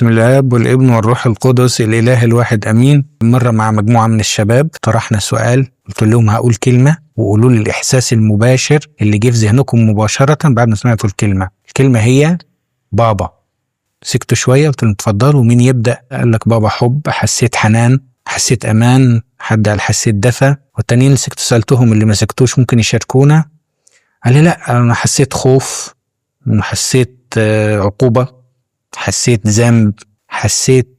بسم الآب والابن والروح القدس الإله الواحد أمين. مرة مع مجموعة من الشباب طرحنا سؤال، قلت لهم هقول كلمة وقولوا لي الإحساس المباشر اللي جه في ذهنكم مباشرة بعد ما سمعتوا الكلمة هي بابا. سكتوا شوية، قلت لهم اتفضلوا، مين يبدأ؟ قال لك بابا حب، حسيت حنان، حسيت أمان، حد قال حسيت دفى. والتانيين اللي سكتوا سألتهم اللي ما سكتوش ممكن يشاركونا. قال لي لا أنا حسيت خوف وحسيت عقوبة، حسيت ذنب، حسيت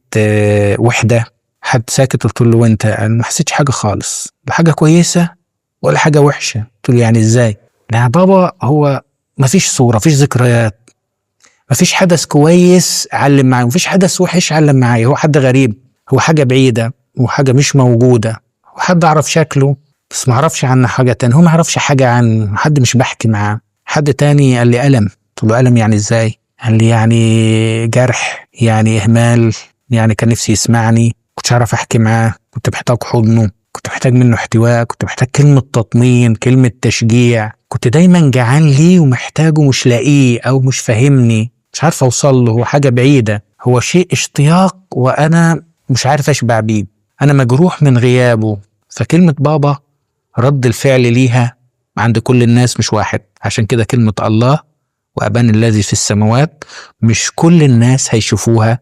وحدة. حد ساكت قلت له وانت؟ انا ما حسيتش حاجة خالص، لا حاجة كويسة ولا حاجة وحشة. قلت له يعني ازاي؟ لا بابا هو ما فيش صورة، فيش ذكريات، ما فيش حدث كويس علم معايا، ما فيش حدث وحش علم معايا. هو حد غريب، هو حاجة بعيدة، هو حاجة مش موجودة، هو حد اعرف شكله بس ما اعرفش عنه حاجة تانية، هو ما يعرفش حاجة عن حد، مش بحكي معاه. حد تاني قال لي ألم. قلت له ألم يعني ازاي؟ قال لي يعني جرح، يعني إهمال، يعني كان نفسي يسمعني، كنتش عارف أحكي معاه، كنت محتاج حضنه، كنت محتاج منه احتواء، كنت محتاج كلمة تطمين، كلمة تشجيع، كنت دايما جعان ليه ومحتاجه مش لاقيه أو مش فاهمني، مش عارف أوصل له، هو حاجة بعيدة، هو شيء اشتياق وأنا مش عارف أشبع بيه، أنا مجروح من غيابه. فكلمة بابا رد الفعل ليها عند كل الناس مش واحد. عشان كده كلمة الله وأبانا الذي في السماوات مش كل الناس هيشوفوها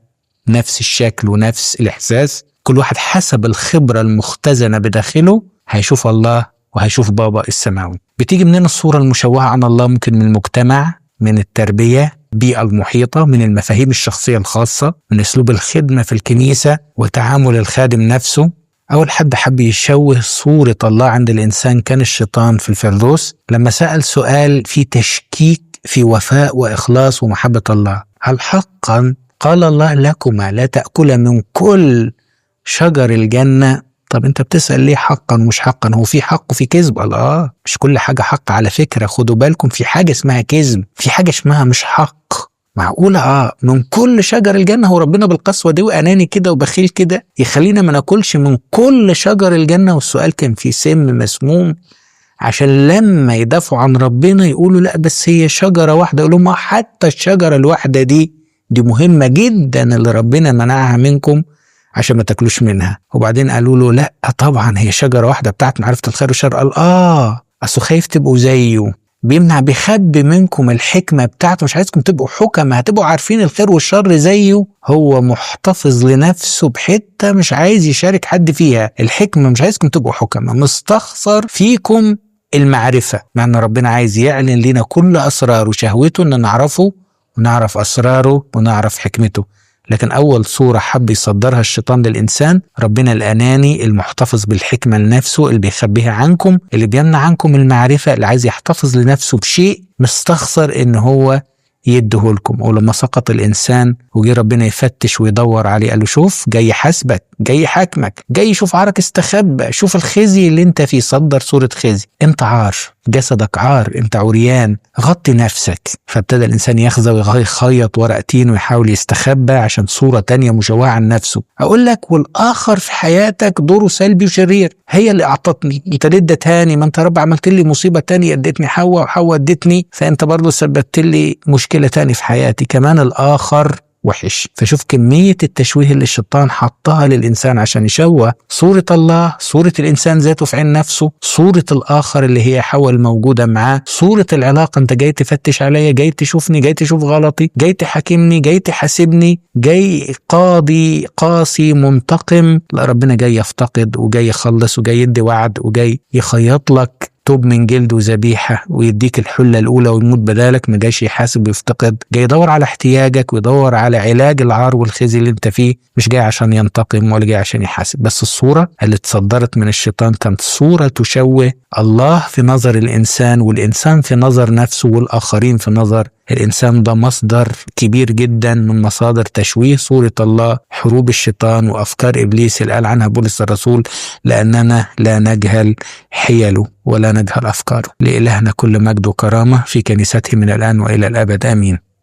نفس الشكل ونفس الإحساس، كل واحد حسب الخبرة المختزنة بداخله هيشوف الله وهيشوف بابا السماوي. بتيجي منين الصورة المشوهة عن الله؟ ممكن من المجتمع، من التربية، البيئة المحيطة، من المفاهيم الشخصية الخاصة، من أسلوب الخدمة في الكنيسة وتعامل الخادم نفسه. أول حد حب يشوه صورة الله عند الإنسان كان الشيطان في الفردوس لما سأل سؤال فيه تشكيك في وفاء وإخلاص ومحبة الله. هل حقا قال الله لكما لا تأكل من كل شجر الجنة؟ طب انت بتسأل ليه حقا ومش حقا؟ هو في حق وفي كذب؟ الله مش كل حاجة حق على فكرة، خدوا بالكم، في حاجة اسمها كذب، في حاجة اسمها مش حق. معقولة من كل شجر الجنة؟ هو ربنا بالقسوة دي وأناني كده وبخيل كده يخلينا ما ناكلش من كل شجر الجنة؟ والسؤال كان فيه سم مسموم عشان لما يدافعوا عن ربنا يقولوا لا بس هي شجرة واحدة، يقولوا ما حتى الشجرة الواحدة دي مهمة جدا اللي ربنا منعها منكم عشان ما تاكلوش منها. وبعدين قالوا له لا طبعا هي شجرة واحدة بتاعت معرفة الخير والشر. قال أصله خايف تبقوا زيه، بيمنع، بيخبي منكم الحكمة بتاعته، مش عايزكم تبقوا حكمة هتبقوا عارفين الخير والشر زيه. هو محتفظ لنفسه بحتة مش عايز يشارك حد فيها، الحكمة مش عايزكم تبقوا حكمة، مستخسر فيكم المعرفة، مع أن ربنا عايز يعلن لنا كل أسراره وشهوته أن نعرفه ونعرف أسراره ونعرف حكمته. لكن أول صورة حب يصدرها الشيطان للإنسان ربنا الأناني المحتفظ بالحكمة لنفسه، اللي بيخبيها عنكم، اللي بيمنع عنكم المعرفة، اللي عايز يحتفظ لنفسه بشيء مستخسر إن هو يدهولكم. ولما سقط الإنسان وجي ربنا يفتش ويدور عليه قال له شوف جاي يحاسبك، جاي يحاكمك، جاي يشوف عارك استخبى، شوف الخزي اللي انت فيه، صدر صورة خزي، انت عار، جسدك عار، انت عريان، غطي نفسك. فابتدى الإنسان يخزى ويخيط ورقتين ويحاول يستخبى عشان صورة تانية مشوهة عن نفسه. أقول لك والآخر في حياتك دوره سلبي وشرير، هي اللي أعطتني، انت ليه اديتهاني؟ ما انت رب عملت لي مصيبة تانية، اديتني حواء وحواء اديتني، فانت برضو سببت لي مشكلة تاني في حياتي، كمان الآخر وحش. فشوف كمية التشويه اللي الشيطان حطها للإنسان عشان يشوه صورة الله، صورة الإنسان ذاته في عين نفسه، صورة الآخر اللي هي حواء الموجودة معاه، صورة العلاقة، انت جاي تفتش عليا، جاي تشوفني، جاي تشوف غلطي، جاي تحاكمني، جاي تحاسبني، جاي قاضي قاسي منتقم. لا ربنا جاي يفتقد وجاي يخلص وجاي يدي وعد وجاي يخيط لك توب من جلد وذبيحة ويديك الحلة الأولى ويموت بدالك. ما جايش يحاسب ويفتقد، جاي يدور على احتياجك ويدور على علاج العار والخزي اللي انت فيه، مش جاي عشان ينتقم ولا جاي عشان يحاسب. بس الصورة اللي اتصدرت من الشيطان كانت صورة تشوه الله في نظر الإنسان، والإنسان في نظر نفسه، والآخرين في نظر الإنسان. ده مصدر كبير جدا من مصادر تشويه صورة الله، حروب الشيطان وأفكار إبليس اللي قال عنها بولس الرسول لأننا لا نجهل حيله ولا نجهل أفكاره. لإلهنا كل مجد وكرامة في كنيسته من الآن وإلى الأبد آمين.